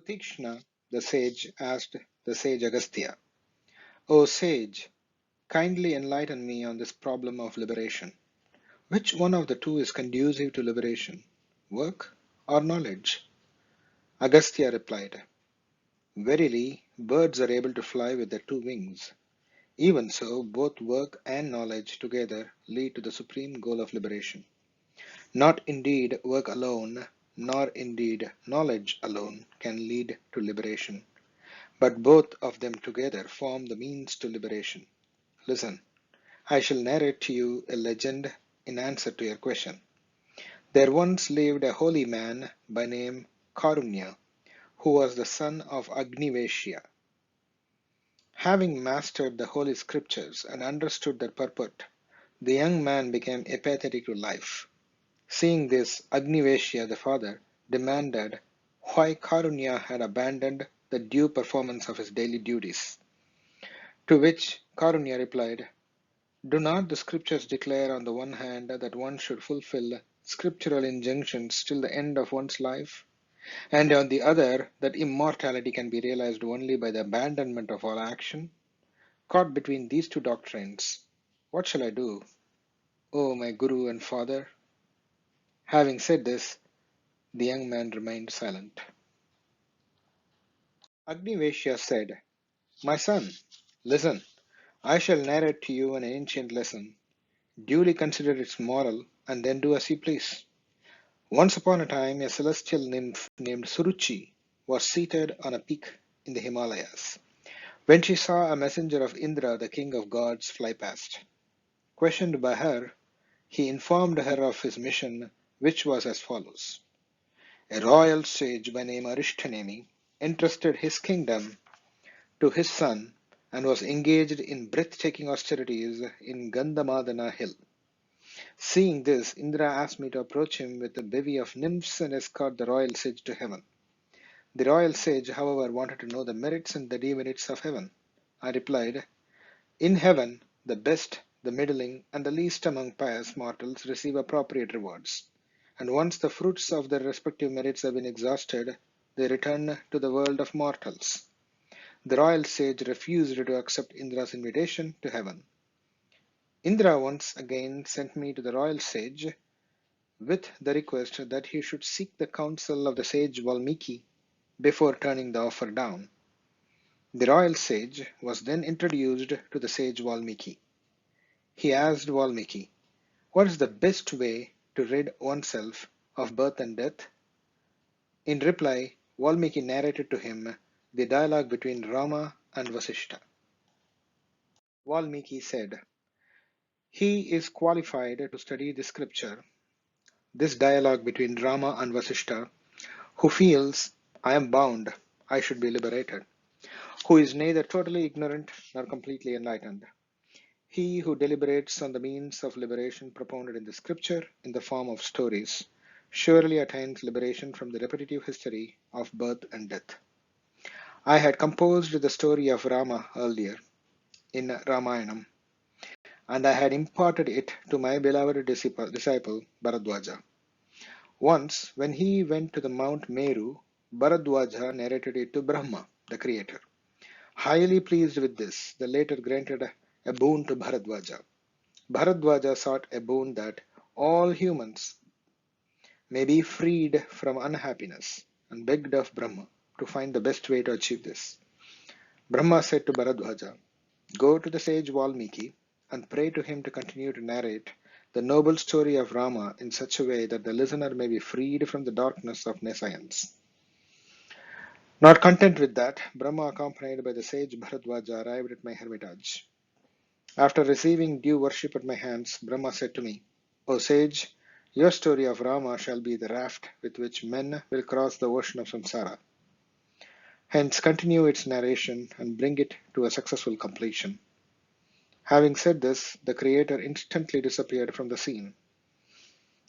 Tikshna, the sage, asked the sage Agastya, O sage, kindly enlighten me on this problem of liberation. Which one of the two is conducive to liberation, work or knowledge? Agastya replied, Verily, birds are able to fly with their two wings. Even so, both work and knowledge together lead to the supreme goal of liberation. Not indeed work alone, nor indeed knowledge alone can lead to liberation, but both of them together form the means to liberation. Listen, I shall narrate to you a legend in answer to your question. There once lived a holy man by name Karunya, who was the son of Agniveshya. Having mastered the holy scriptures and understood their purport, the young man became apathetic to life. Seeing this, Agniveshya, the father, demanded why Karunya had abandoned the due performance of his daily duties. To which Karunya replied, Do not the scriptures declare on the one hand that one should fulfill scriptural injunctions till the end of one's life, and on the other that immortality can be realized only by the abandonment of all action? Caught between these two doctrines, what shall I do, O my Guru and Father? Having said this, the young man remained silent. Agniveshya said, My son, listen, I shall narrate to you an ancient lesson. Duly consider its moral, and then do as you please. Once upon a time, a celestial nymph named Suruchi was seated on a peak in the Himalayas when she saw a messenger of Indra, the king of gods, fly past. Questioned by her, he informed her of his mission, which was as follows. A royal sage by name Arishtanemi entrusted his kingdom to his son and was engaged in breathtaking austerities in Gandhamadana hill. Seeing this, Indra asked me to approach him with a bevy of nymphs and escort the royal sage to heaven. The royal sage, however, wanted to know the merits and the demerits of heaven. I replied, In heaven, the best, the middling, and the least among pious mortals receive appropriate rewards, and once the fruits of their respective merits have been exhausted, they return to the world of mortals. The royal sage refused to accept Indra's invitation to heaven. Indra once again sent me to the royal sage with the request that he should seek the counsel of the sage Valmiki before turning the offer down. The royal sage was then introduced to the sage Valmiki. He asked Valmiki, What is the best way to rid oneself of birth and death? In reply, Valmiki narrated to him the dialogue between Rama and Vasishta. Valmiki said, He is qualified to study the scripture, this dialogue between Rama and Vasishta, who feels, I am bound, I should be liberated, who is neither totally ignorant nor completely enlightened. He who deliberates on the means of liberation propounded in the scripture in the form of stories surely attains liberation from the repetitive history of birth and death. I had composed the story of Rama earlier in Ramayanam, and I had imparted it to my beloved disciple Bharadwaja. Once, when he went to the Mount Meru, Bharadwaja narrated it to Brahma, the creator. Highly pleased with this, the latter granted a boon to Bharadwaja. Bharadwaja sought a boon that all humans may be freed from unhappiness and begged of Brahma to find the best way to achieve this. Brahma said to Bharadwaja, Go to the sage Valmiki and pray to him to continue to narrate the noble story of Rama in such a way that the listener may be freed from the darkness of nescience. Not content with that, Brahma, accompanied by the sage Bharadwaja, arrived at my hermitage. After receiving due worship at my hands, Brahma said to me, O sage, your story of Rama shall be the raft with which men will cross the ocean of samsara. Hence continue its narration and bring it to a successful completion. Having said this, the creator instantly disappeared from the scene.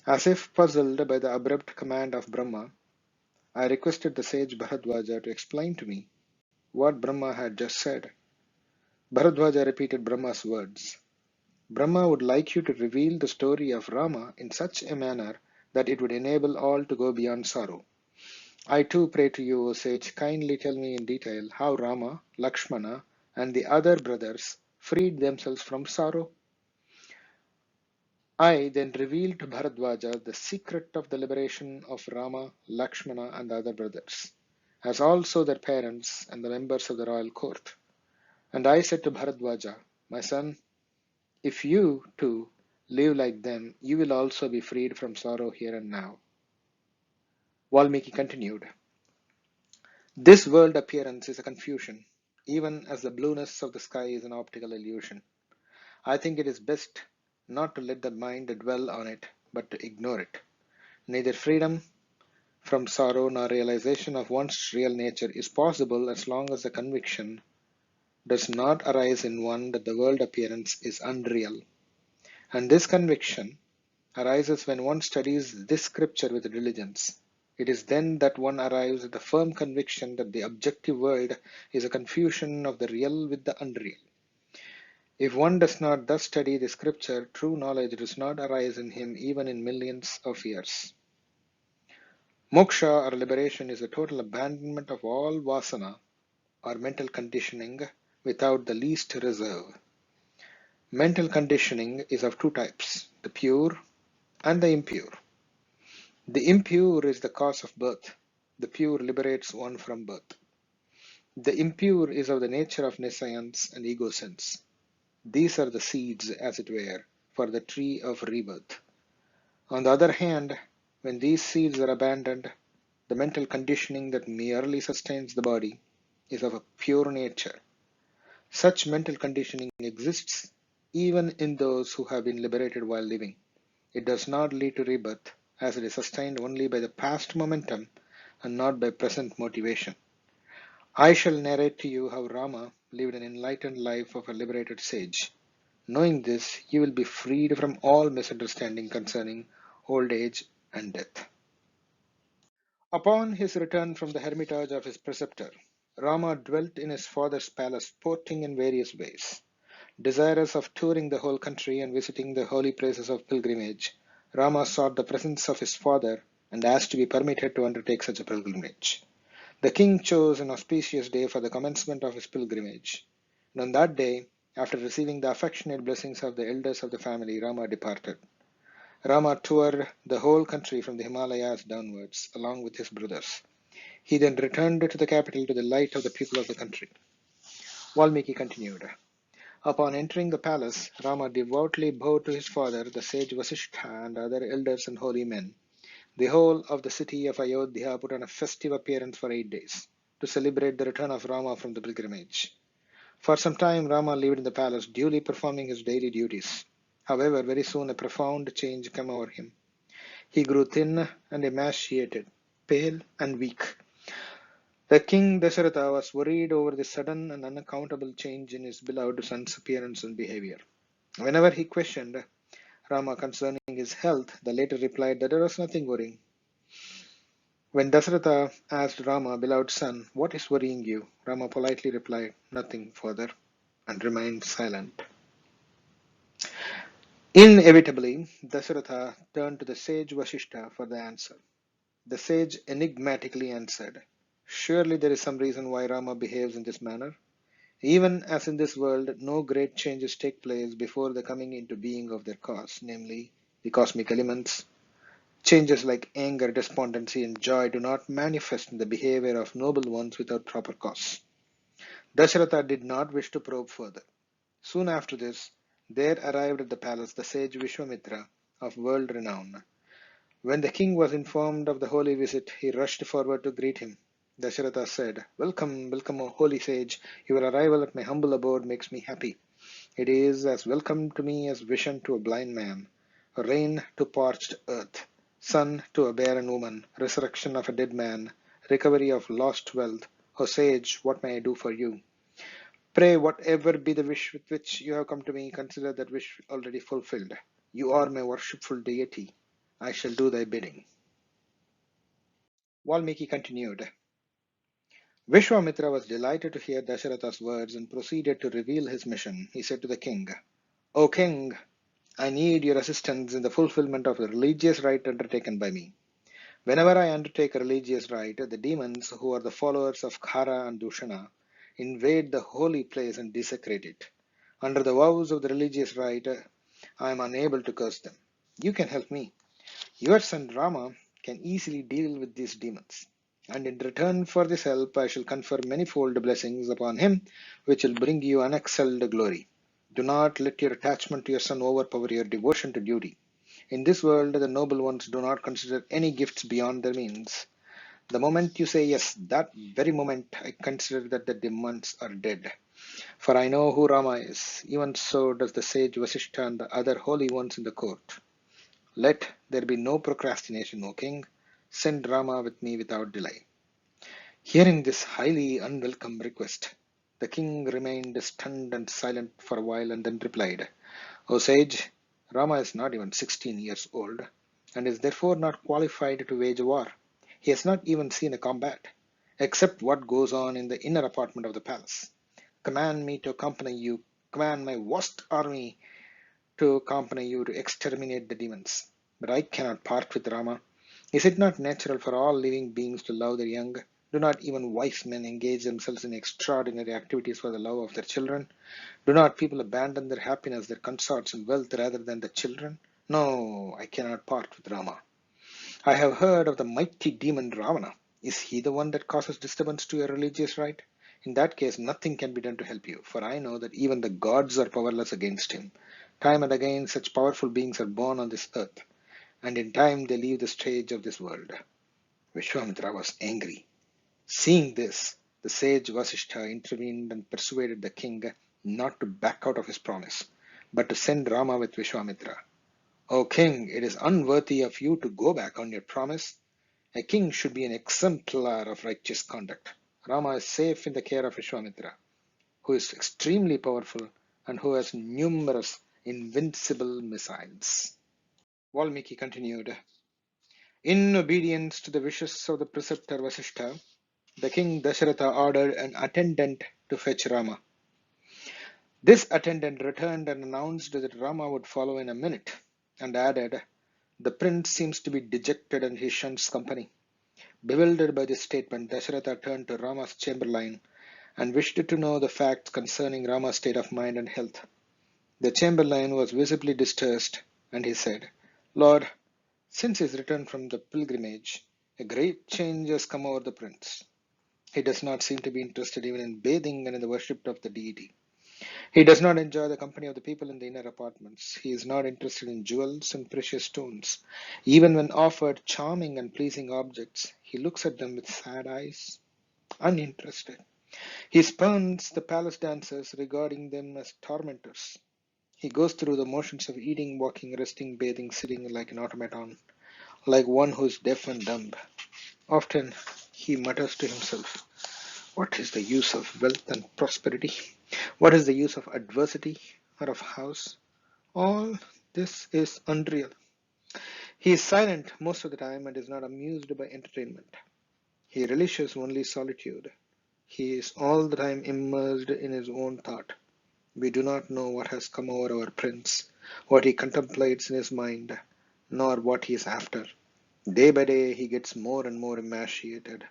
As if puzzled by the abrupt command of Brahma, I requested the sage Bharadwaja to explain to me what Brahma had just said. Bharadwaja repeated Brahma's words. Brahma would like you to reveal the story of Rama in such a manner that it would enable all to go beyond sorrow. I too pray to you, O sage, kindly tell me in detail how Rama, Lakshmana, and the other brothers freed themselves from sorrow. I then revealed to Bharadwaja the secret of the liberation of Rama, Lakshmana, and the other brothers, as also their parents and the members of the royal court. And I said to Bharadwaja, my son, if you too live like them, you will also be freed from sorrow here and now. Valmiki continued, this world appearance is a confusion, even as the blueness of the sky is an optical illusion. I think it is best not to let the mind dwell on it, but to ignore it. Neither freedom from sorrow nor realization of one's real nature is possible as long as the conviction does not arise in one that the world appearance is unreal. And this conviction arises when one studies this scripture with diligence. It is then that one arrives at the firm conviction that the objective world is a confusion of the real with the unreal. If one does not thus study the scripture, true knowledge does not arise in him even in millions of years. Moksha or liberation is a total abandonment of all vasana or mental conditioning without the least reserve. Mental conditioning is of two types, the pure and the impure. The impure is the cause of birth. The pure liberates one from birth. The impure is of the nature of nescience and ego sense. These are the seeds, as it were, for the tree of rebirth. On the other hand, when these seeds are abandoned, the mental conditioning that merely sustains the body is of a pure nature. Such mental conditioning exists even in those who have been liberated while living. It does not lead to rebirth, as it is sustained only by the past momentum and not by present motivation. I shall narrate to you how Rama lived an enlightened life of a liberated sage. Knowing this, you will be freed from all misunderstanding concerning old age and death. Upon his return from the hermitage of his preceptor, Rama dwelt in his father's palace, sporting in various ways. Desirous of touring the whole country and visiting the holy places of pilgrimage, Rama sought the presence of his father and asked to be permitted to undertake such a pilgrimage. The king chose an auspicious day for the commencement of his pilgrimage, and on that day, after receiving the affectionate blessings of the elders of the family, Rama departed. Rama toured the whole country from the Himalayas downwards, along with his brothers. He then returned to the capital to the light of the people of the country. Valmiki continued. Upon entering the palace, Rama devoutly bowed to his father, the sage Vasishta, and other elders and holy men. The whole of the city of Ayodhya put on a festive appearance for 8 days to celebrate the return of Rama from the pilgrimage. For some time, Rama lived in the palace, duly performing his daily duties. However, very soon a profound change came over him. He grew thin and emaciated, pale and weak. The king Dasharatha was worried over the sudden and unaccountable change in his beloved son's appearance and behavior. Whenever he questioned Rama concerning his health, the latter replied that there was nothing worrying. When Dasharatha asked Rama, beloved son, what is worrying you? Rama politely replied, nothing further, and remained silent. Inevitably, Dasharatha turned to the sage Vasishta for the answer. The sage enigmatically answered, surely there is some reason why Rama behaves in this manner. Even as in this world, no great changes take place before the coming into being of their cause, namely the cosmic elements. Changes like anger, despondency, and joy do not manifest in the behavior of noble ones without proper cause. Dasharatha did not wish to probe further. Soon after this, there arrived at the palace the sage Vishwamitra of world renown. When the king was informed of the holy visit, he rushed forward to greet him. Dasharatha said, welcome, welcome, O holy sage. Your arrival at my humble abode makes me happy. It is as welcome to me as vision to a blind man, rain to parched earth, sun to a barren woman, resurrection of a dead man, recovery of lost wealth. O sage, what may I do for you? Pray, whatever be the wish with which you have come to me, consider that wish already fulfilled. You are my worshipful deity. I shall do thy bidding. Valmiki continued. Vishwamitra was delighted to hear Dasharatha's words and proceeded to reveal his mission. He said to the king, O king, I need your assistance in the fulfillment of the religious rite undertaken by me. Whenever I undertake a religious rite, the demons, who are the followers of Khara and Dushana, invade the holy place and desecrate it. Under the vows of the religious rite, I am unable to curse them. You can help me. Your son Rama can easily deal with these demons, and in return for this help I shall confer manifold blessings upon him, which will bring you unexcelled glory. Do not let your attachment to your son overpower your devotion to duty. In this world, the noble ones do not consider any gifts beyond their means. The moment you say yes, that very moment I consider that the demons are dead. For I know who Rama is. Even so does the sage Vasishta and the other holy ones in the court. Let there be no procrastination, O king. Send Rama with me without delay. Hearing this highly unwelcome request, the king remained stunned and silent for a while and then replied, O sage, Rama is not even 16 years old and is therefore not qualified to wage a war. He has not even seen a combat, except what goes on in the inner apartment of the palace. Command me to accompany you, command my vast army to accompany you to exterminate the demons. But I cannot part with Rama. Is it not natural for all living beings to love their young? Do not even wise men engage themselves in extraordinary activities for the love of their children? Do not people abandon their happiness, their consorts, and wealth rather than the children? No, I cannot part with Rama. I have heard of the mighty demon Ravana. Is he the one that causes disturbance to your religious rite? In that case, nothing can be done to help you, for I know that even the gods are powerless against him. Time and again, such powerful beings are born on this earth, and in time they leave the stage of this world. Vishwamitra was angry. Seeing this, the sage Vasishta intervened and persuaded the king not to back out of his promise, but to send Rama with Vishwamitra. O king, it is unworthy of you to go back on your promise. A king should be an exemplar of righteous conduct. Rama is safe in the care of Vishwamitra, who is extremely powerful and who has numerous invincible missiles. Valmiki continued, in obedience to the wishes of the preceptor Vasishta, the king Dasharatha ordered an attendant to fetch Rama. This attendant returned and announced that Rama would follow in a minute, and added, the prince seems to be dejected and he shuns company. Bewildered by this statement, Dasharatha turned to Rama's chamberlain and wished to know the facts concerning Rama's state of mind and health. The chamberlain was visibly distressed, and he said, Lord, since his return from the pilgrimage, a great change has come over the prince. He does not seem to be interested even in bathing and in the worship of the deity. He does not enjoy the company of the people in the inner apartments. He is not interested in jewels and precious stones. Even when offered charming and pleasing objects, he looks at them with sad eyes, uninterested. He spurns the palace dancers, regarding them as tormentors. He goes through the motions of eating, walking, resting, bathing, sitting like an automaton, like one who is deaf and dumb. Often he mutters to himself, what is the use of wealth and prosperity? What is the use of adversity or of house? All this is unreal. He is silent most of the time and is not amused by entertainment. He relishes only solitude. He is all the time immersed in his own thought. We do not know what has come over our prince, what he contemplates in his mind, nor what he is after. Day by day he gets more and more emaciated.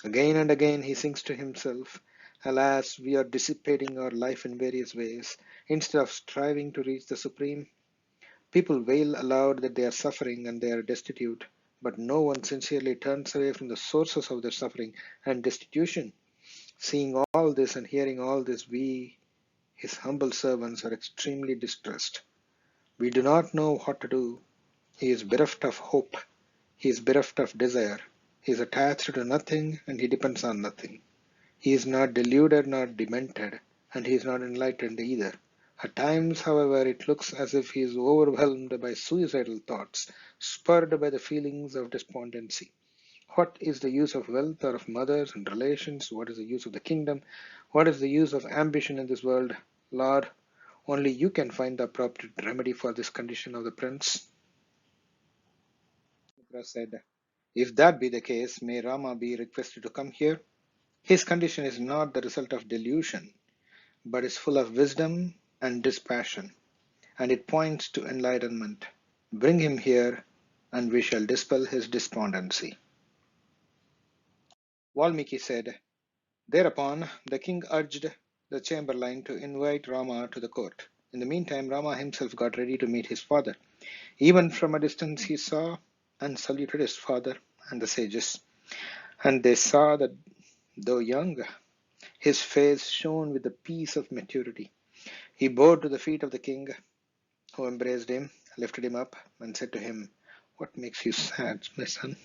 Again and again he sings to himself, alas, we are dissipating our life in various ways, instead of striving to reach the supreme. People wail aloud that they are suffering and they are destitute, but no one sincerely turns away from the sources of their suffering and destitution. Seeing all this and hearing all this, we, his humble servants, are extremely distressed. We do not know what to do. He is bereft of hope. He is bereft of desire. He is attached to nothing and he depends on nothing. He is not deluded nor demented, and he is not enlightened either. At times, however, it looks as if he is overwhelmed by suicidal thoughts, spurred by the feelings of despondency. What is the use of wealth or of mothers and relations? What is the use of the kingdom? What is the use of ambition in this world? Lord, only you can find the appropriate remedy for this condition of the prince. Mitra said, if that be the case, may Rama be requested to come here? His condition is not the result of delusion, but is full of wisdom and dispassion, and it points to enlightenment. Bring him here, and we shall dispel his despondency. Valmiki said, Thereupon the king urged the chamberlain to invite Rama to the court. In the meantime, Rama himself got ready to meet his father. Even from a distance he saw and saluted his father and the sages. And they saw that though young, his face shone with the peace of maturity. He bowed to the feet of the king, who embraced him, lifted him up, and said to him, What makes you sad, my son?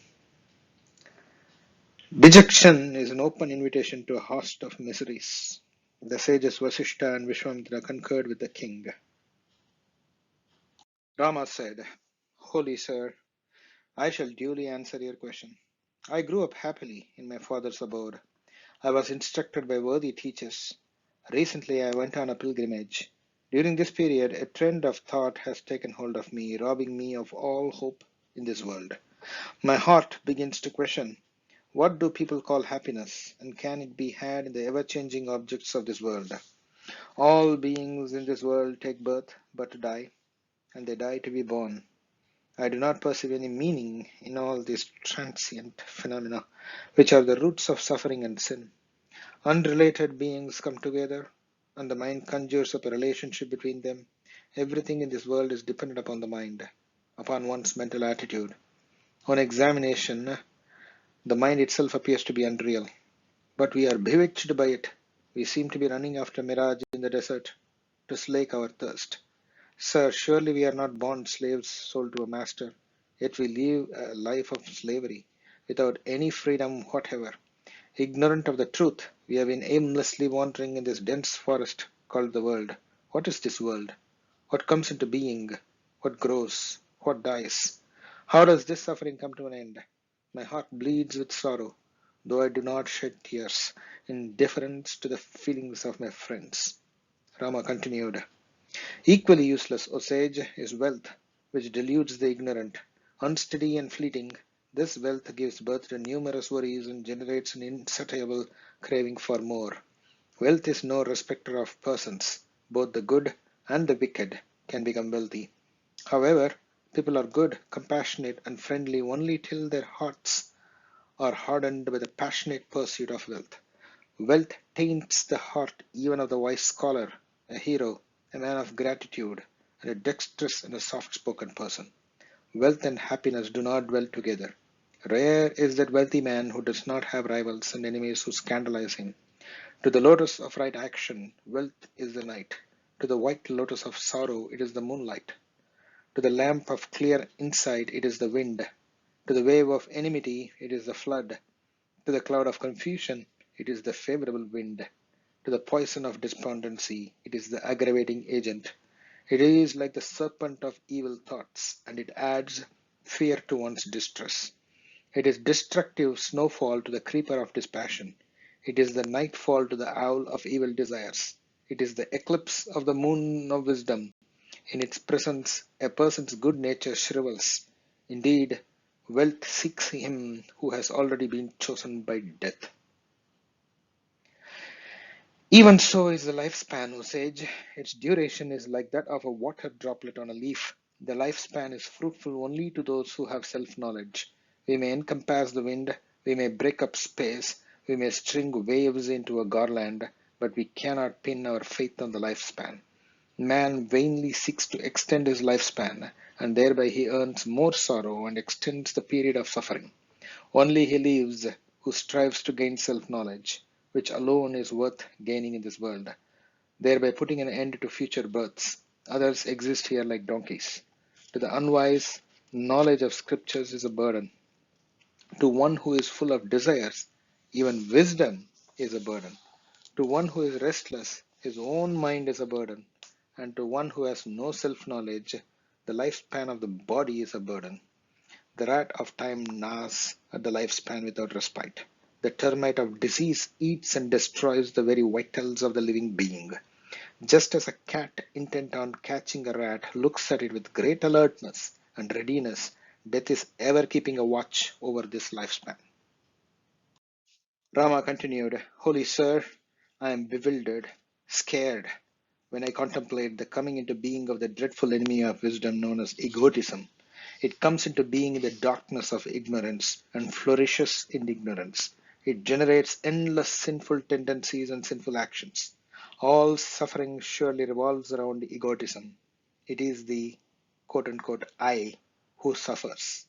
Dejection is an open invitation to a host of miseries. The sages Vasishta and Vishwamitra concurred with the king. Rama said, Holy sir, I shall duly answer your question. I grew up happily in my father's abode. I was instructed by worthy teachers. Recently, I went on a pilgrimage. During this period, a trend of thought has taken hold of me, robbing me of all hope in this world. My heart begins to question, what do people call happiness, and can it be had in the ever-changing objects of this world? All beings in this world take birth but to die, and they die to be born. I do not perceive any meaning in all these transient phenomena, which are the roots of suffering and sin. Unrelated beings come together, and the mind conjures up a relationship between them. Everything in this world is dependent upon the mind, upon one's mental attitude. On examination, the mind itself appears to be unreal, but we are bewitched by it. We seem to be running after mirage in the desert to slake our thirst. Sir, surely we are not born slaves sold to a master, yet we live a life of slavery, without any freedom whatever. Ignorant of the truth, we have been aimlessly wandering in this dense forest called the world. What is this world? What comes into being? What grows? What dies? How does this suffering come to an end? My heart bleeds with sorrow, though I do not shed tears, in deference to the feelings of my friends. Rama continued, Equally useless, O sage, is wealth, which deludes the ignorant. Unsteady and fleeting, this wealth gives birth to numerous worries and generates an insatiable craving for more. Wealth is no respecter of persons. Both the good and the wicked can become wealthy. However, people are good, compassionate, and friendly only till their hearts are hardened by the passionate pursuit of wealth. Wealth taints the heart even of the wise scholar, a hero, a man of gratitude, and a dexterous and a soft-spoken person. Wealth and happiness do not dwell together. Rare is that wealthy man who does not have rivals and enemies who scandalize him. To the lotus of right action, wealth is the night. To the white lotus of sorrow, it is the moonlight. To the lamp of clear insight, it is the wind. To the wave of enmity, it is the flood. To the cloud of confusion, it is the favorable wind. To the poison of despondency, it is the aggravating agent. It is like the serpent of evil thoughts, and it adds fear to one's distress. It is destructive snowfall to the creeper of dispassion. It is the nightfall to the owl of evil desires. It is the eclipse of the moon of wisdom. In its presence, a person's good nature shrivels. Indeed, wealth seeks him who has already been chosen by death. Even so is the lifespan, O sage. Its duration is like that of a water droplet on a leaf. The lifespan is fruitful only to those who have self-knowledge. We may encompass the wind, we may break up space, we may string waves into a garland, but we cannot pin our faith on the lifespan. Man vainly seeks to extend his lifespan, and thereby he earns more sorrow and extends the period of suffering. Only he lives who strives to gain self-knowledge, which alone is worth gaining in this world, thereby putting an end to future births. Others exist here like donkeys. To the unwise, knowledge of scriptures is a burden. To one who is full of desires, even wisdom is a burden. To one who is restless, his own mind is a burden. And to one who has no self-knowledge, the lifespan of the body is a burden. The rat of time gnaws at the lifespan without respite. The termite of disease eats and destroys the very vitals of the living being. Just as a cat intent on catching a rat looks at it with great alertness and readiness, death is ever keeping a watch over this lifespan. Rama continued, Holy sir, I am bewildered, scared, when I contemplate the coming into being of the dreadful enemy of wisdom known as egotism. It comes into being in the darkness of ignorance and flourishes in ignorance. It generates endless sinful tendencies and sinful actions. All suffering surely revolves around egotism. It is the quote unquote I who suffers.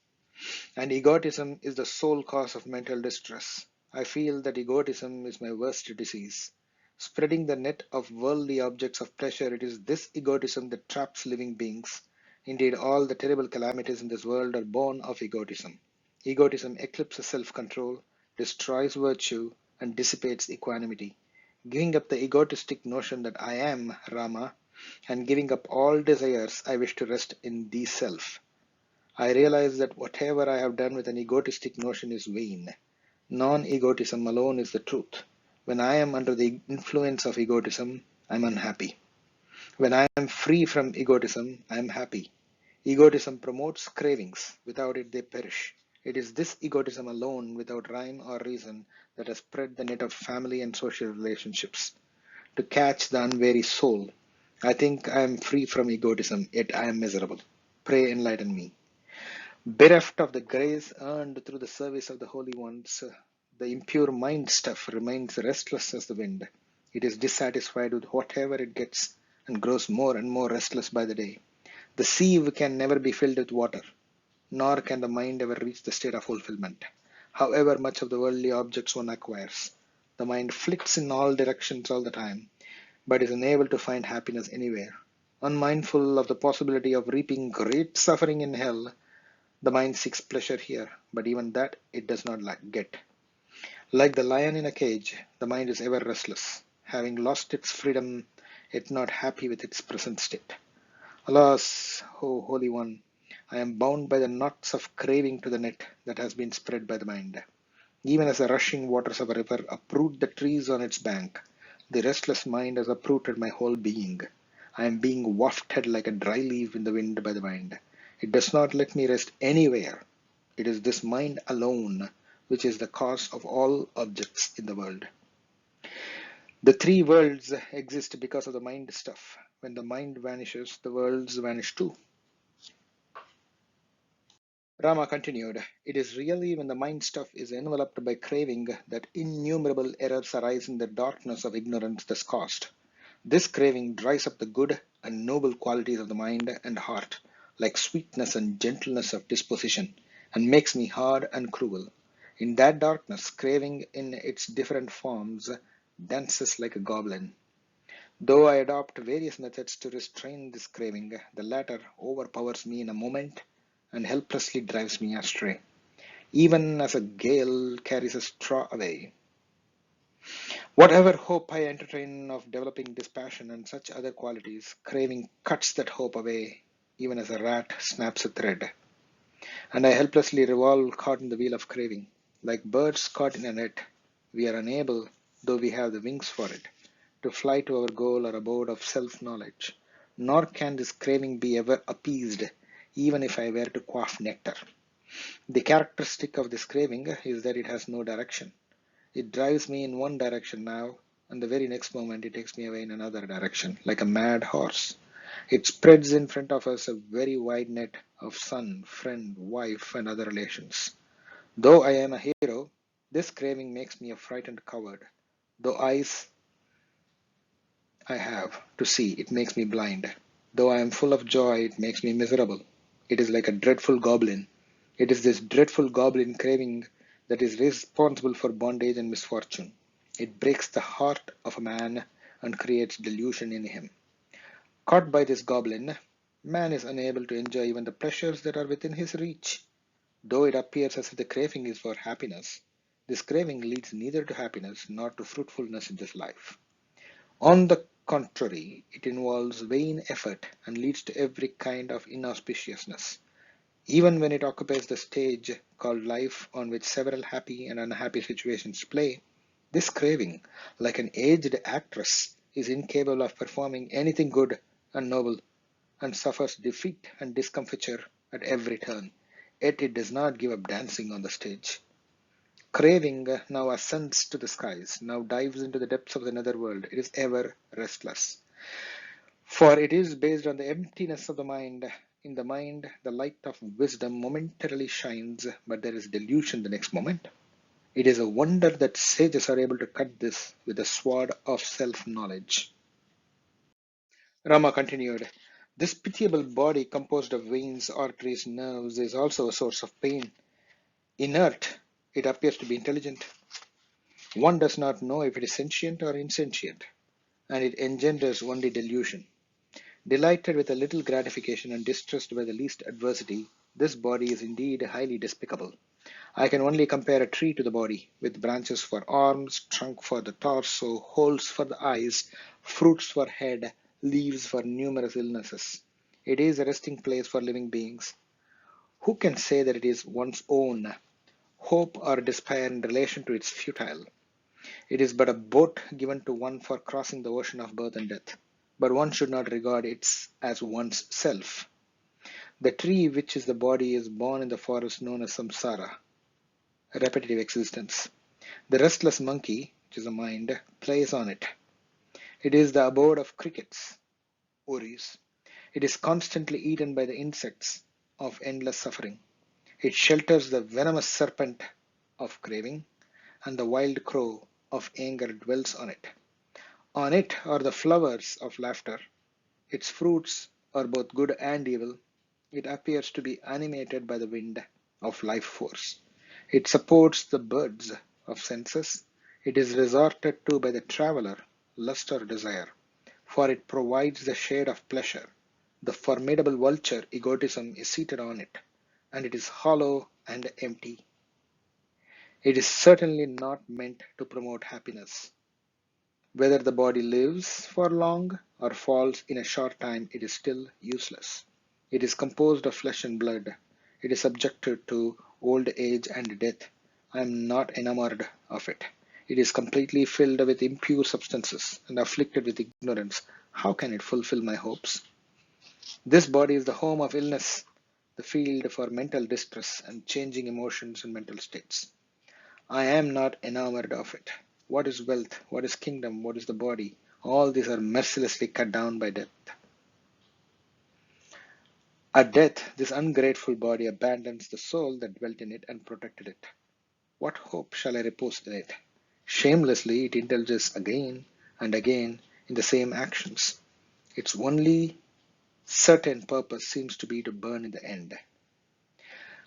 And egotism is the sole cause of mental distress. I feel that egotism is my worst disease. Spreading the net of worldly objects of pleasure, it is this egotism that traps living beings. Indeed, all the terrible calamities in this world are born of egotism. Egotism eclipses self-control, destroys virtue, and dissipates equanimity. Giving up the egotistic notion that I am Rama, and giving up all desires, I wish to rest in the self. I realize that whatever I have done with an egotistic notion is vain. Non-egotism alone is the truth. When I am under the influence of egotism, I am unhappy. When I am free from egotism, I am happy. Egotism promotes cravings. Without it, they perish. It is this egotism alone, without rhyme or reason, that has spread the net of family and social relationships. To catch the unwary soul, I think I am free from egotism, yet I am miserable. Pray enlighten me. Bereft of the grace earned through the service of the holy ones, the impure mind stuff remains restless as the wind. It is dissatisfied with whatever it gets and grows more and more restless by the day. The sieve can never be filled with water, nor can the mind ever reach the state of fulfillment. However much of the worldly objects one acquires, the mind flits in all directions all the time, but is unable to find happiness anywhere. Unmindful of the possibility of reaping great suffering in hell, the mind seeks pleasure here, but even that it does not get. Like the lion in a cage, the mind is ever restless, having lost its freedom, yet not happy with its present state. Alas, O Holy One, I am bound by the knots of craving to the net that has been spread by the mind. Even as the rushing waters of a river uproot the trees on its bank, the restless mind has uprooted my whole being. I am being wafted like a dry leaf in the wind by the mind. It does not let me rest anywhere. It is this mind alone which is the cause of all objects in the world. The three worlds exist because of the mind stuff. When the mind vanishes, the worlds vanish too. Rama continued, it is really when the mind stuff is enveloped by craving that innumerable errors arise in the darkness of ignorance thus caused. This craving dries up the good and noble qualities of the mind and heart, like sweetness and gentleness of disposition, and makes me hard and cruel. In that darkness, craving in its different forms dances like a goblin. Though I adopt various methods to restrain this craving, the latter overpowers me in a moment and helplessly drives me astray, even as a gale carries a straw away. Whatever hope I entertain of developing dispassion and such other qualities, craving cuts that hope away, even as a rat snaps a thread. And I helplessly revolve caught in the wheel of craving. Like birds caught in a net, we are unable, though we have the wings for it, to fly to our goal or abode of self-knowledge. Nor can this craving be ever appeased, even if I were to quaff nectar. The characteristic of this craving is that it has no direction. It drives me in one direction now, and the very next moment it takes me away in another direction, like a mad horse. It spreads in front of us a very wide net of son, friend, wife, and other relations. Though I am a hero, this craving makes me a frightened coward. Though eyes I have to see, it makes me blind. Though I am full of joy, it makes me miserable. It is like a dreadful goblin. It is this dreadful goblin craving that is responsible for bondage and misfortune. It breaks the heart of a man and creates delusion in him. Caught by this goblin, man is unable to enjoy even the pleasures that are within his reach. Though it appears as if the craving is for happiness, this craving leads neither to happiness nor to fruitfulness in this life. On the contrary, it involves vain effort and leads to every kind of inauspiciousness. Even when it occupies the stage called life on which several happy and unhappy situations play, this craving, like an aged actress, is incapable of performing anything good and noble and suffers defeat and discomfiture at every turn. Yet it does not give up dancing on the stage. Craving now ascends to the skies, now dives into the depths of the netherworld. It is ever restless. For it is based on the emptiness of the mind In the mind, the light of wisdom momentarily shines, but there is delusion the next moment. It is a wonder that sages are able to cut this with the sword of self-knowledge. Rama continued, this pitiable body composed of veins, arteries, nerves is also a source of pain. Inert, it appears to be intelligent. One does not know if it is sentient or insentient, and it engenders only delusion. Delighted with a little gratification and distressed by the least adversity, this body is indeed highly despicable. I can only compare a tree to the body, with branches for arms, trunk for the torso, holes for the eyes, fruits for head, leaves for numerous illnesses. It is a resting place for living beings. Who can say that it is one's own? Hope or despair in relation to its futile. It is but a boat given to one for crossing the ocean of birth and death, but one should not regard it as one's self. The tree which is the body is born in the forest known as samsara, repetitive existence. The restless monkey, which is a mind, plays on it. It is the abode of crickets, uris. It is constantly eaten by the insects of endless suffering. It shelters the venomous serpent of craving, and the wild crow of anger dwells on it. On it are the flowers of laughter. Its fruits are both good and evil. It appears to be animated by the wind of life force. It supports the birds of senses. It is resorted to by the traveler, lust or desire, for it provides the shade of pleasure. The formidable vulture, egotism, is seated on it, and it is hollow and empty. It is certainly not meant to promote happiness. Whether the body lives for long or falls in a short time, it is still useless. It is composed of flesh and blood. It is subjected to old age and death. I am not enamored of it. It is completely filled with impure substances and afflicted with ignorance. How can it fulfill my hopes? This body is the home of illness, the field for mental distress and changing emotions and mental states. I am not enamored of it. What is wealth? What is kingdom? What is the body? All these are mercilessly cut down by death. At death, this ungrateful body abandons the soul that dwelt in it and protected it. What hope shall I repose in it? Shamelessly, it indulges again and again in the same actions. Its only certain purpose seems to be to burn in the end.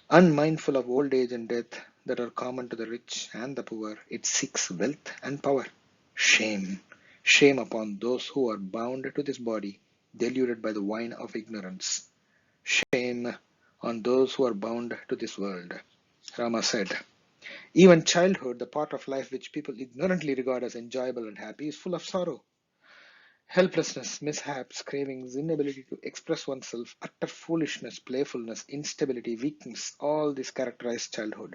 Unmindful of old age and death that are common to the rich and the poor, it seeks wealth and power. Shame, shame upon those who are bound to this body, deluded by the wine of ignorance. Shame on those who are bound to this world. Rama said, even childhood, the part of life which people ignorantly regard as enjoyable and happy, is full of sorrow. Helplessness, mishaps, cravings, inability to express oneself, utter foolishness, playfulness, instability, weakness, all this characterize childhood.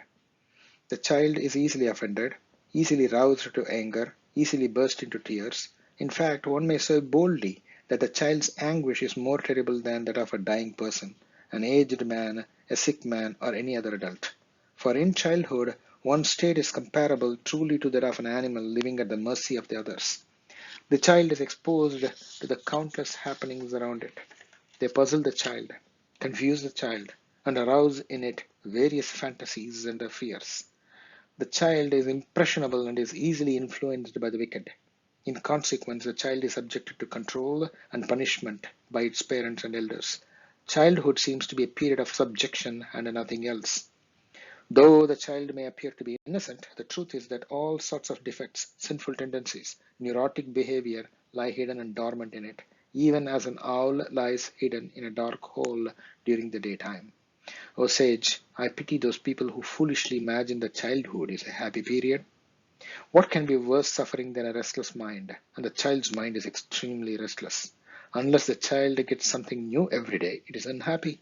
The child is easily offended, easily roused to anger, easily burst into tears. In fact, one may say boldly that the child's anguish is more terrible than that of a dying person, an aged man, a sick man, or any other adult. For in childhood, one's state is comparable truly to that of an animal living at the mercy of the others. The child is exposed to the countless happenings around it. They puzzle the child, confuse the child, and arouse in it various fantasies and fears. The child is impressionable and is easily influenced by the wicked. In consequence, the child is subjected to control and punishment by its parents and elders. Childhood seems to be a period of subjection and nothing else. Though the child may appear to be innocent, the truth is that all sorts of defects, sinful tendencies, neurotic behavior lie hidden and dormant in it, even as an owl lies hidden in a dark hole during the daytime. O sage, I pity those people who foolishly imagine that childhood is a happy period. What can be worse suffering than a restless mind? And the child's mind is extremely restless. Unless the child gets something new every day, it is unhappy.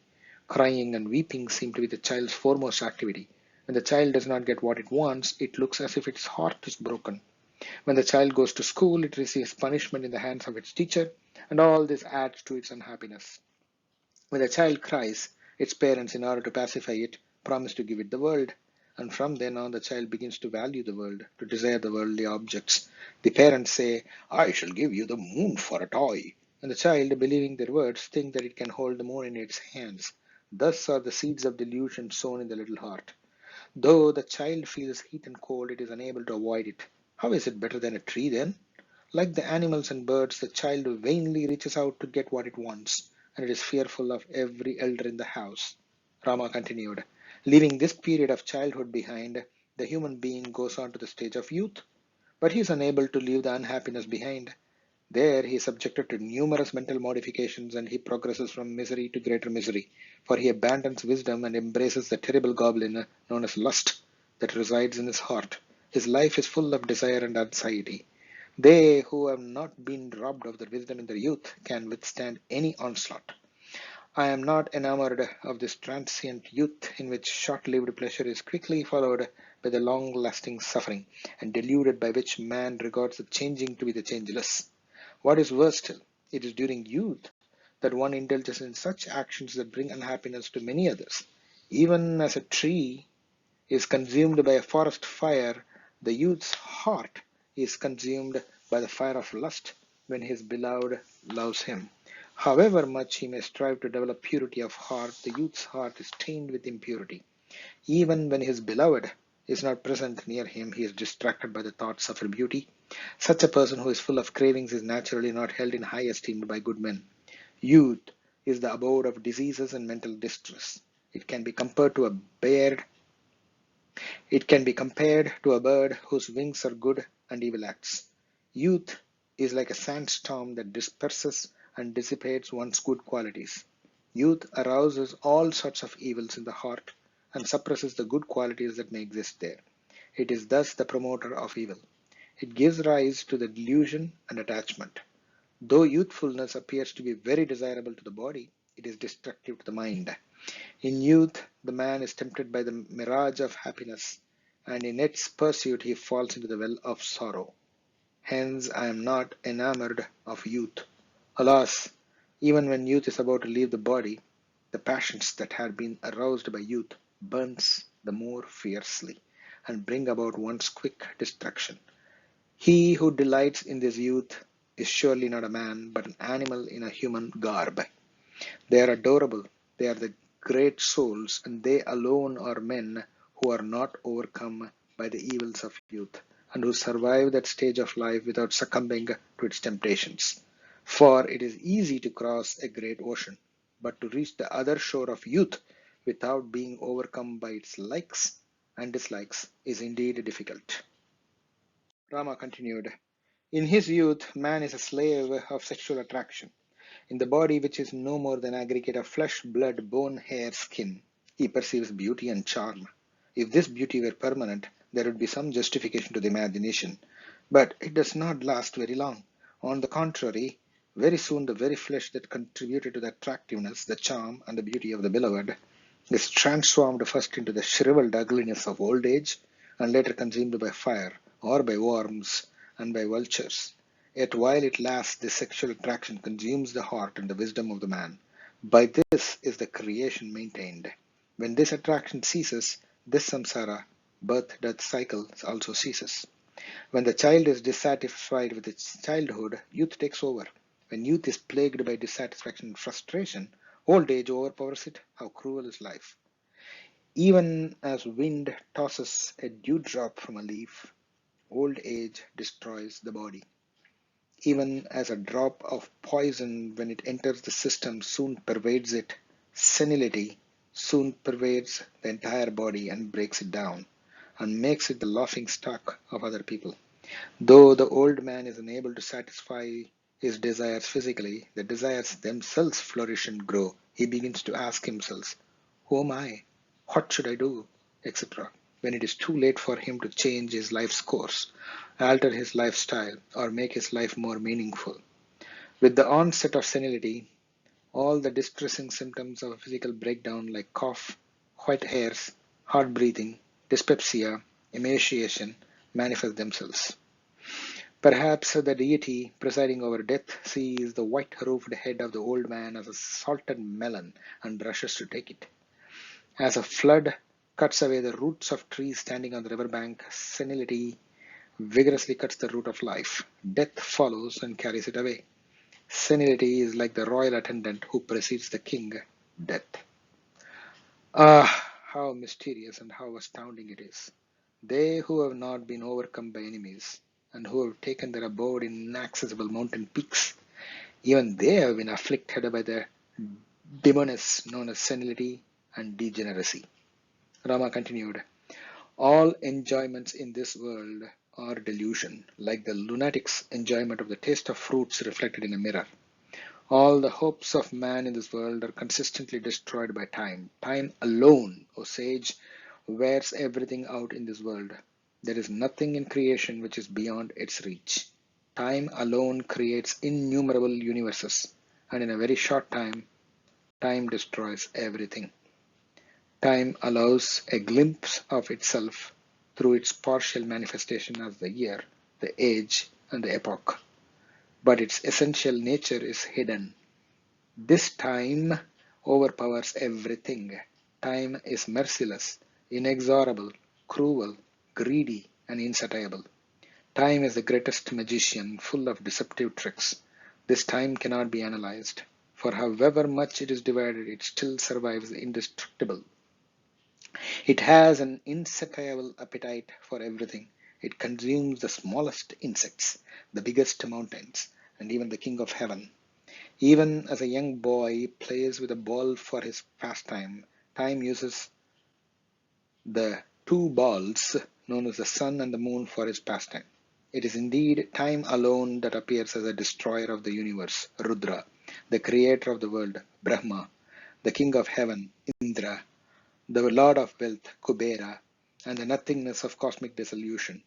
Crying and weeping seem to be the child's foremost activity. When the child does not get what it wants, it looks as if its heart is broken. When the child goes to school, it receives punishment in the hands of its teacher, and all this adds to its unhappiness. When the child cries, its parents, in order to pacify it, promise to give it the world. And from then on, the child begins to value the world, to desire the worldly objects. The parents say, I shall give you the moon for a toy. and the child, believing their words, thinks that it can hold the moon in its hands. Thus are the seeds of delusion sown in the little heart. Though the child feels heat and cold, it is unable to avoid it. How is it better than a tree then? Like the animals and birds, the child vainly reaches out to get what it wants, and it is fearful of every elder in the house. Rama continued, leaving this period of childhood behind, the human being goes on to the stage of youth, but he is unable to leave the unhappiness behind. There he is subjected to numerous mental modifications and he progresses from misery to greater misery, for he abandons wisdom and embraces the terrible goblin known as lust that resides in his heart. His life is full of desire and anxiety. They who have not been robbed of their wisdom in their youth can withstand any onslaught. I am not enamored of this transient youth in which short-lived pleasure is quickly followed by the long-lasting suffering, and deluded by which man regards the changing to be the changeless. What is worse still, it is during youth that one indulges in such actions that bring unhappiness to many others. Even as a tree is consumed by a forest fire, the youth's heart is consumed by the fire of lust when his beloved loves him. However much he may strive to develop purity of heart, the youth's heart is stained with impurity. Even when his beloved is not present near him, he is distracted by the thoughts of her beauty. Such a person who is full of cravings is naturally not held in high esteem by good men. Youth is the abode of diseases and mental distress. It can be compared to a bear it can be compared to a bird whose wings are good and evil acts. Youth is like a sandstorm that disperses and dissipates one's good qualities. Youth arouses all sorts of evils in the heart and suppresses the good qualities that may exist there. It is thus the promoter of evil. It gives rise to the delusion and attachment. Though youthfulness appears to be very desirable to the body, it is destructive to the mind. In youth, the man is tempted by the mirage of happiness, and in its pursuit he falls into the well of sorrow. Hence, I am not enamored of youth. Alas, even when youth is about to leave the body, the passions that had been aroused by youth burns the more fiercely and bring about one's quick destruction. He who delights in this youth is surely not a man, but an animal in a human garb. They are adorable, they are the great souls, and they alone are men who are not overcome by the evils of youth, and who survive that stage of life without succumbing to its temptations. For it is easy to cross a great ocean, but to reach the other shore of youth without being overcome by its likes and dislikes is indeed difficult. Rama continued, in his youth, man is a slave of sexual attraction. In the body, which is no more than aggregate of flesh, blood, bone, hair, skin, he perceives beauty and charm. If this beauty were permanent, there would be some justification to the imagination. But it does not last very long. On the contrary, very soon the very flesh that contributed to the attractiveness, the charm, and the beauty of the beloved is transformed first into the shriveled ugliness of old age, and later consumed by fire, or by worms, and by vultures. Yet while it lasts, this sexual attraction consumes the heart and the wisdom of the man. By this is the creation maintained. When this attraction ceases, this samsara, birth, death cycle also ceases. When the child is dissatisfied with its childhood, youth takes over. When youth is plagued by dissatisfaction and frustration, old age overpowers it. How cruel is life! Even as wind tosses a dewdrop from a leaf, old age destroys the body. Even as a drop of poison, when it enters the system, soon pervades it, senility soon pervades the entire body and breaks it down, and makes it the laughing stock of other people. Though the old man is unable to satisfy his desires physically, the desires themselves flourish and grow. He begins to ask himself, who am I? What should I do? etc. When it is too late for him to change his life's course, alter his lifestyle, or make his life more meaningful. With the onset of senility, all the distressing symptoms of a physical breakdown like cough, white hairs, hard breathing, dyspepsia, emaciation manifest themselves. Perhaps the deity presiding over death sees the white-roofed head of the old man as a salted melon and rushes to take it. As a flood cuts away the roots of trees standing on the riverbank, senility vigorously cuts the root of life. Death follows and carries it away. Senility is like the royal attendant who precedes the king, death. Ah, how mysterious and how astounding it is. They who have not been overcome by enemies and who have taken their abode in inaccessible mountain peaks, even they have been afflicted by the demoness known as senility and degeneracy. Rama continued, all enjoyments in this world are delusion, like the lunatic's enjoyment of the taste of fruits reflected in a mirror. All the hopes of man in this world are consistently destroyed by time. Time alone, O sage, wears everything out in this world. There is nothing in creation which is beyond its reach. Time alone creates innumerable universes, and in a very short time, time destroys everything. Time allows a glimpse of itself through its partial manifestation as the year, the age, and the epoch, but its essential nature is hidden. This time overpowers everything. Time is merciless, inexorable, cruel, greedy, and insatiable. Time is the greatest magician, full of deceptive tricks. This time cannot be analyzed, for however much it is divided, it still survives indestructible. It has an insatiable appetite for everything. It consumes the smallest insects, the biggest mountains, and even the king of heaven. Even as a young boy plays with a ball for his pastime, time uses the two balls known as the sun and the moon for his pastime. It is indeed time alone that appears as a destroyer of the universe, Rudra, the creator of the world, Brahma, the king of heaven, Indra, the lord of wealth, Kubera, and the nothingness of cosmic dissolution.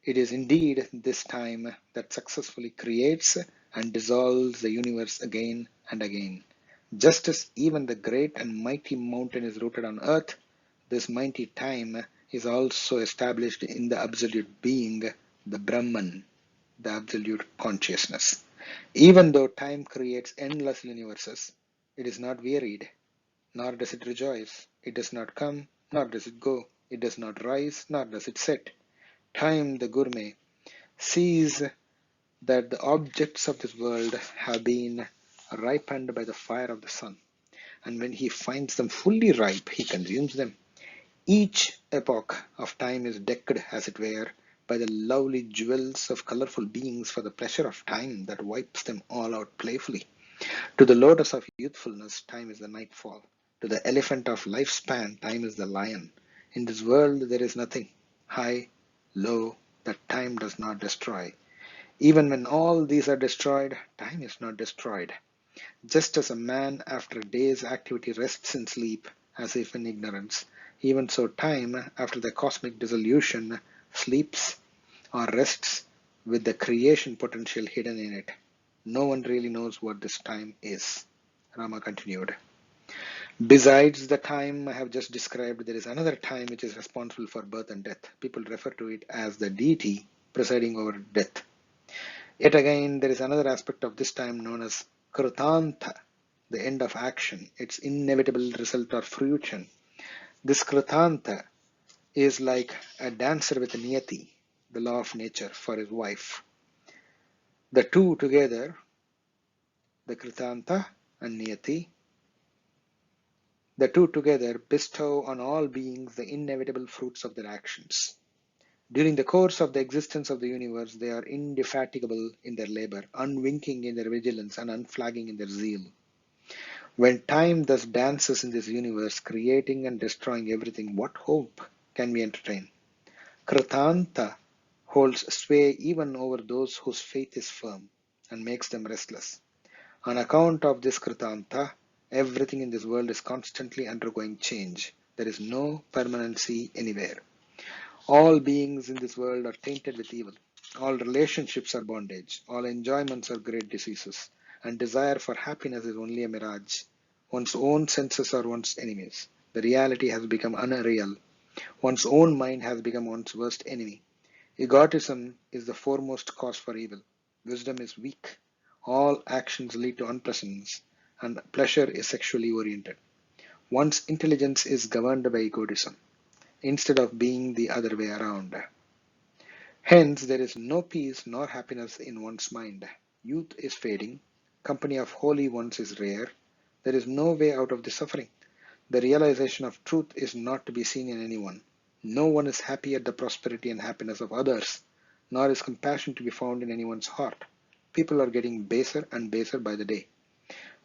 It is indeed this time that successfully creates and dissolves the universe again and again. Just as even the great and mighty mountain is rooted on earth, this mighty time is also established in the absolute being, the Brahman, the absolute consciousness. Even though time creates endless universes, it is not wearied, nor does it rejoice. It does not come, nor does it go. It does not rise, nor does it set. Time, the gourmet, sees that the objects of this world have been ripened by the fire of the sun, and when he finds them fully ripe, he consumes them. Each epoch of time is decked, as it were, by the lovely jewels of colorful beings for the pleasure of time that wipes them all out playfully. To the lotus of youthfulness, time is the nightfall. To the elephant of lifespan, time is the lion. In this world, there is nothing high, low, that time does not destroy. Even when all these are destroyed, time is not destroyed. Just as a man after a day's activity rests in sleep, as if in ignorance, even so time, after the cosmic dissolution, sleeps or rests with the creation potential hidden in it. No one really knows what this time is. Rama continued. Besides the time I have just described, there is another time which is responsible for birth and death. People refer to it as the deity presiding over death. Yet again, there is another aspect of this time known as Krutanta, the end of action, its inevitable result or fruition. This Krutanta is like a dancer with a Niyati, the law of nature, for his wife. The two together, the Krutanta and Niyati, the two together bestow on all beings the inevitable fruits of their actions. During the course of the existence of the universe, they are indefatigable in their labor, unwinking in their vigilance, and unflagging in their zeal. When time thus dances in this universe, creating and destroying everything, what hope can we entertain? Kritanta holds sway even over those whose faith is firm and makes them restless. On account of this Kritanta, everything in this world is constantly undergoing change. There is no permanency anywhere. All beings in this world are tainted with evil. All relationships are bondage. All enjoyments are great diseases. And desire for happiness is only a mirage. One's own senses are one's enemies. The reality has become unreal. One's own mind has become one's worst enemy. Egotism is the foremost cause for evil. Wisdom is weak. All actions lead to unpleasantness, and pleasure is sexually oriented. One's intelligence is governed by egotism, instead of being the other way around. Hence, there is no peace nor happiness in one's mind. Youth is fading, Company of holy ones is rare. There is no way out of the suffering. The realization of truth is not to be seen in anyone. No one is happy at the prosperity and happiness of others, nor is compassion to be found in anyone's heart. People are getting baser and baser by the day.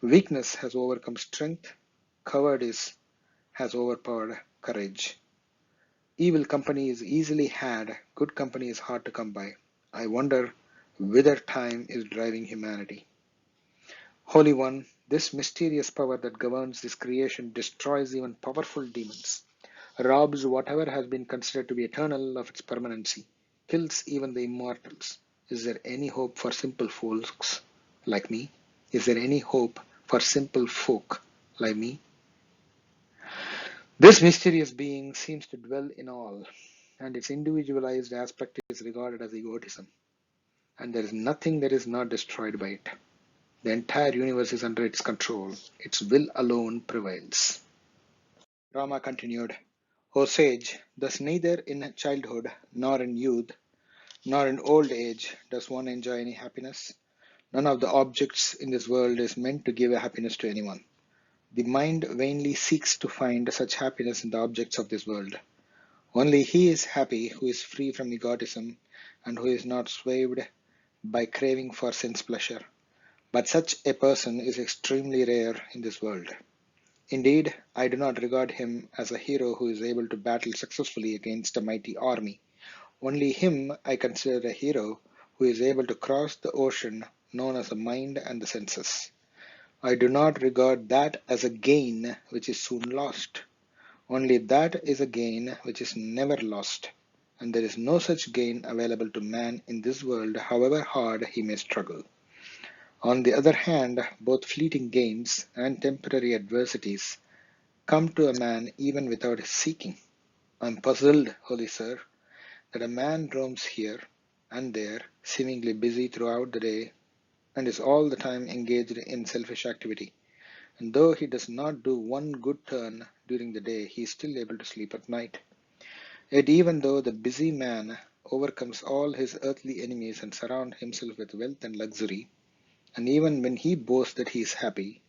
Weakness has overcome strength. Cowardice has overpowered courage. Evil company is easily had. Good company is hard to come by. I wonder whither time is driving humanity. Holy One, this mysterious power that governs this creation destroys even powerful demons, robs whatever has been considered to be eternal of its permanency, kills even the immortals. Is there any hope for simple folks like me? Is there any hope for simple folk like me? This mysterious being seems to dwell in all, and its individualized aspect is regarded as egotism, and there is nothing that is not destroyed by it. The entire universe is under its control. Its will alone prevails. Rama continued, O sage, thus neither in childhood, nor in youth, nor in old age does one enjoy any happiness. None of the objects in this world is meant to give a happiness to anyone. The mind vainly seeks to find such happiness in the objects of this world. Only he is happy who is free from egotism and who is not swayed by craving for sense pleasure. But such a person is extremely rare in this world. Indeed, I do not regard him as a hero who is able to battle successfully against a mighty army. Only him I consider a hero who is able to cross the ocean known as the mind and the senses. I do not regard that as a gain which is soon lost. Only that is a gain which is never lost, and there is no such gain available to man in this world, however hard he may struggle. On the other hand, both fleeting gains and temporary adversities come to a man even without his seeking. I am puzzled, holy sir, that a man roams here and there, seemingly busy throughout the day, and is all the time engaged in selfish activity. And though he does not do one good turn during the day, he is still able to sleep at night. Yet even though the busy man overcomes all his earthly enemies and surrounds himself with wealth and luxury, and even when he boasts that he is happy,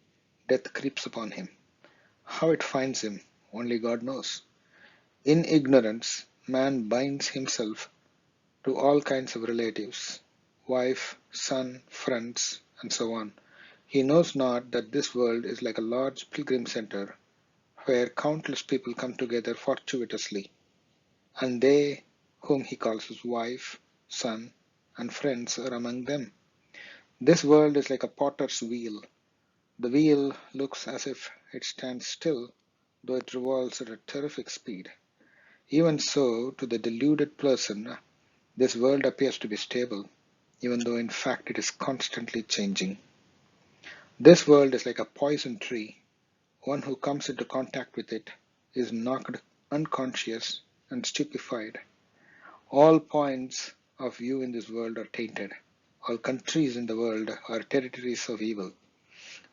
death creeps upon him. How it finds him, only God knows. In ignorance, man binds himself to all kinds of relatives, wife, son, friends, and so on. He knows not that this world is like a large pilgrim center where countless people come together fortuitously, and they whom he calls his wife, son, and friends are among them. This world is like a potter's wheel. The wheel looks as if it stands still, though it revolves at a terrific speed. Even so, to the deluded person, this world appears to be stable, even though in fact it is constantly changing. This world is like a poison tree. One who comes into contact with it is knocked unconscious and stupefied. All points of view in this world are tainted. All countries in the world are territories of evil.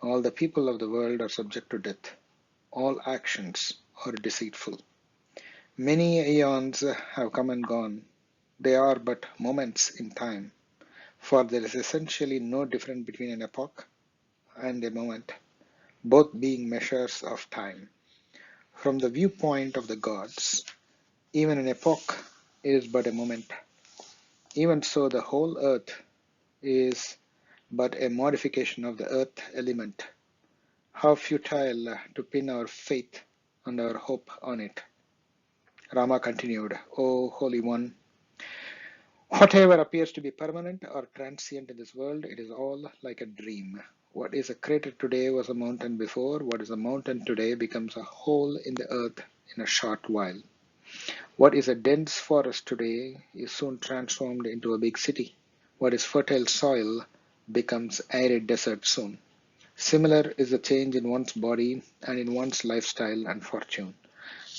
All the people of the world are subject to death. All actions are deceitful. Many aeons have come and gone. They are but moments in time, for there is essentially no difference between an epoch and a moment, both being measures of time. From the viewpoint of the gods, even an epoch is but a moment. Even so, the whole earth is but a modification of the earth element. How futile to pin our faith and our hope on it. Rama continued, O Holy One, whatever appears to be permanent or transient in this world, it is all like a dream. What is a crater today was a mountain before. What is a mountain today becomes a hole in the earth in a short while. What is a dense forest today is soon transformed into a big city. What is fertile soil becomes arid desert soon. Similar is the change in one's body and in one's lifestyle and fortune.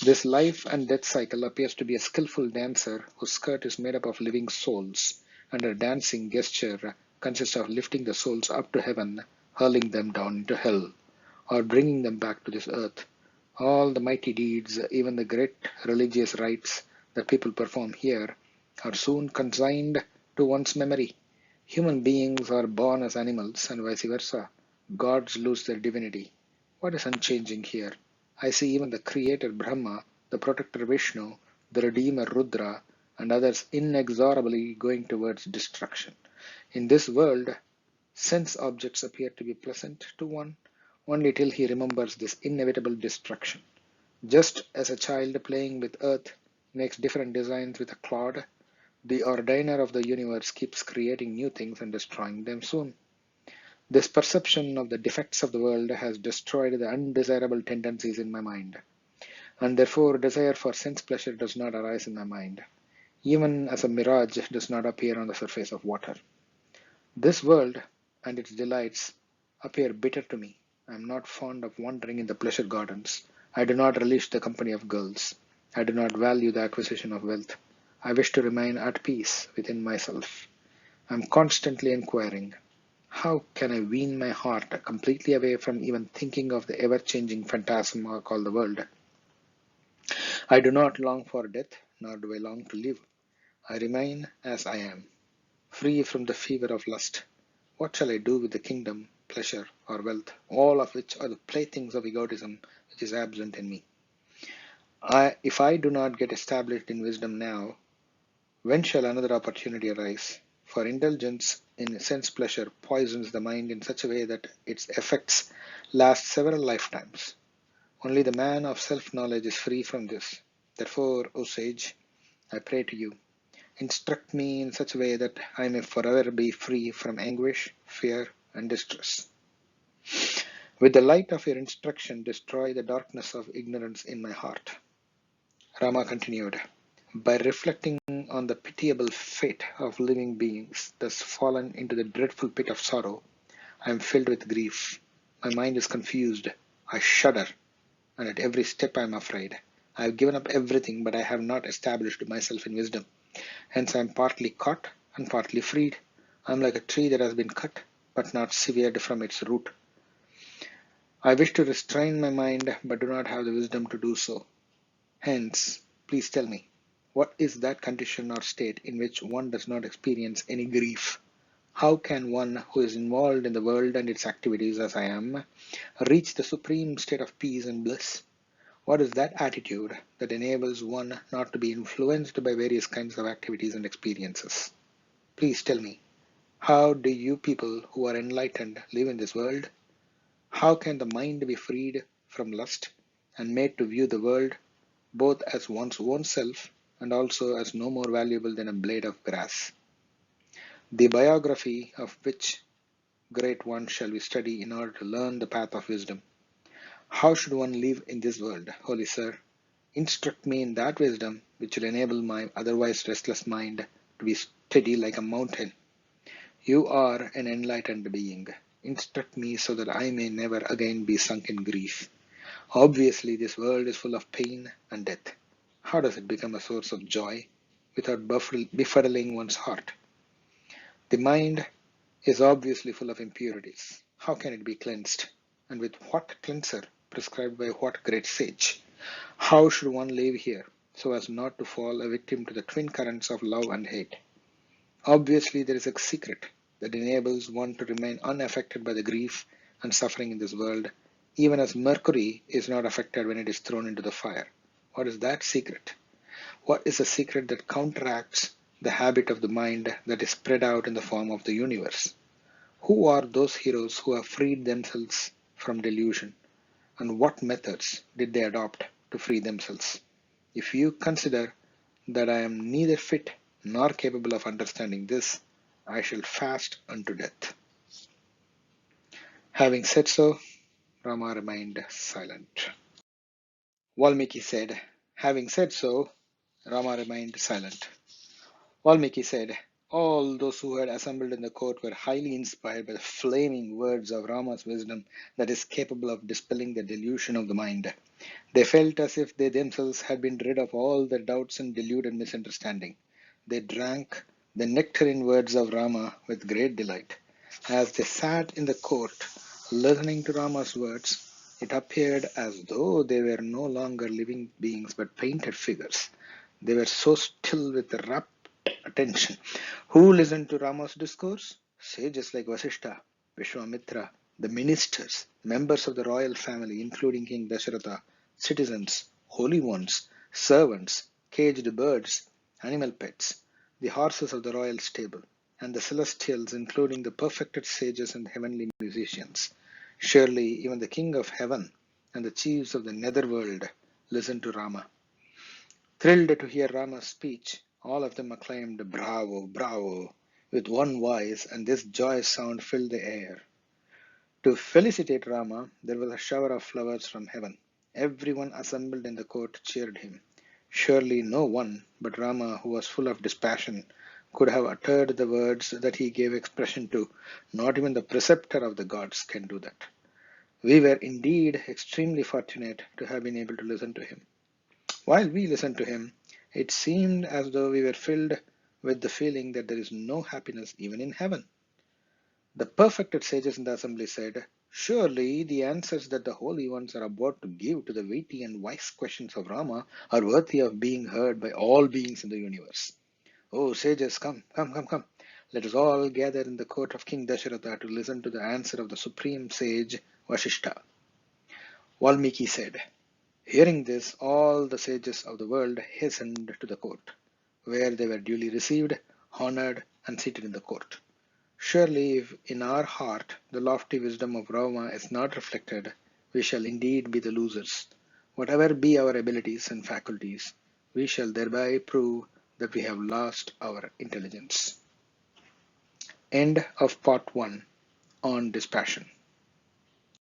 This life and death cycle appears to be a skillful dancer whose skirt is made up of living souls, and her dancing gesture consists of lifting the souls up to heaven, hurling them down into hell, or bringing them back to this earth. All the mighty deeds, even the great religious rites that people perform here, are soon consigned to one's memory. Human beings are born as animals and vice versa. Gods lose their divinity. What is unchanging here? I see even the creator Brahma, the protector Vishnu, the redeemer Rudra, and others inexorably going towards destruction. In this world, sense objects appear to be pleasant to one only till he remembers this inevitable destruction. Just as a child playing with earth makes different designs with a clod, the ordiner of the universe keeps creating new things and destroying them soon. This perception of the defects of the world has destroyed the undesirable tendencies in my mind, and therefore desire for sense pleasure does not arise in my mind, even as a mirage does not appear on the surface of water. This world and its delights appear bitter to me. I am not fond of wandering in the pleasure gardens. I do not relish the company of girls. I do not value the acquisition of wealth. I wish to remain at peace within myself. I am constantly inquiring, how can I wean my heart completely away from even thinking of the ever-changing phantasm called the world? I do not long for death, nor do I long to live. I remain as I am, free from the fever of lust. What shall I do with the kingdom, pleasure, or wealth, all of which are the playthings of egotism which is absent in me? If I do not get established in wisdom now, when shall another opportunity arise? For indulgence in sense pleasure poisons the mind in such a way that its effects last several lifetimes. Only the man of self-knowledge is free from this. Therefore, O sage, I pray to you, instruct me in such a way that I may forever be free from anguish, fear, and distress. With the light of your instruction, destroy the darkness of ignorance in my heart. Rama continued, by reflecting on the pitiable fate of living beings thus fallen into the dreadful pit of sorrow, I am filled with grief. My mind is confused. I shudder, and at every step I am afraid. I have given up everything, but I have not established myself in wisdom. Hence I am partly caught and partly freed. I am like a tree that has been cut, but not severed from its root. I wish to restrain my mind, but do not have the wisdom to do so. Hence, please tell me, what is that condition or state in which one does not experience any grief? How can one who is involved in the world and its activities as I am reach the supreme state of peace and bliss? What is that attitude that enables one not to be influenced by various kinds of activities and experiences? Please tell me, how do you people who are enlightened live in this world? How can the mind be freed from lust and made to view the world both as one's own self and also as no more valuable than a blade of grass? The biography of which great one shall we study in order to learn the path of wisdom? How should one live in this world, holy sir? Instruct me in that wisdom which will enable my otherwise restless mind to be steady like a mountain. You are an enlightened being. Instruct me so that I may never again be sunk in grief. Obviously, this world is full of pain and death. How does it become a source of joy without befuddling one's heart? The mind is obviously full of impurities. How can it be cleansed? And with what cleanser prescribed by what great sage? How should one live here so as not to fall a victim to the twin currents of love and hate? Obviously, there is a secret that enables one to remain unaffected by the grief and suffering in this world, even as mercury is not affected when it is thrown into the fire. What is that secret? What is the secret that counteracts the habit of the mind that is spread out in the form of the universe? Who are those heroes who have freed themselves from delusion, and what methods did they adopt to free themselves? If you consider that I am neither fit nor capable of understanding this, I shall fast unto death. Having said so, Rama remained silent. Valmiki said, having said so, Rama remained silent. Valmiki said, all those who had assembled in the court were highly inspired by the flaming words of Rama's wisdom that is capable of dispelling the delusion of the mind. They felt as if they themselves had been rid of all their doubts and deluded misunderstanding. They drank the nectarine words of Rama with great delight. As they sat in the court, listening to Rama's words, it appeared as though they were no longer living beings but painted figures. They were so still with the rapt attention. Who listened to Rama's discourse? Sages like Vasishta, Vishwamitra, the ministers, members of the royal family, including King Dasharatha, citizens, holy ones, servants, caged birds, animal pets, the horses of the royal stable, and the celestials, including the perfected sages and heavenly musicians. Surely even the king of heaven and the chiefs of the netherworld listened to Rama. Thrilled to hear Rama's speech, all of them acclaimed, "Bravo, bravo," with one voice, and this joyous sound filled the air. To felicitate Rama, there was a shower of flowers from heaven. Everyone assembled in the court cheered him. Surely no one but Rama, who was full of dispassion, could have uttered the words that he gave expression to. Not even the preceptor of the gods can do that. We were indeed extremely fortunate to have been able to listen to him. While we listened to him, it seemed as though we were filled with the feeling that there is no happiness even in heaven. The perfected sages in the assembly said, "Surely the answers that the holy ones are about to give to the weighty and wise questions of Rama are worthy of being heard by all beings in the universe. Oh, sages, come, come, come, come. Let us all gather in the court of King Dasharatha to listen to the answer of the supreme sage Vasishta." Valmiki said. Hearing this, all the sages of the world hastened to the court, where they were duly received, honored, and seated in the court. Surely, if in our heart the lofty wisdom of Rama is not reflected, we shall indeed be the losers. Whatever be our abilities and faculties, we shall thereby prove that we have lost our intelligence. End of part 1 on Dispassion.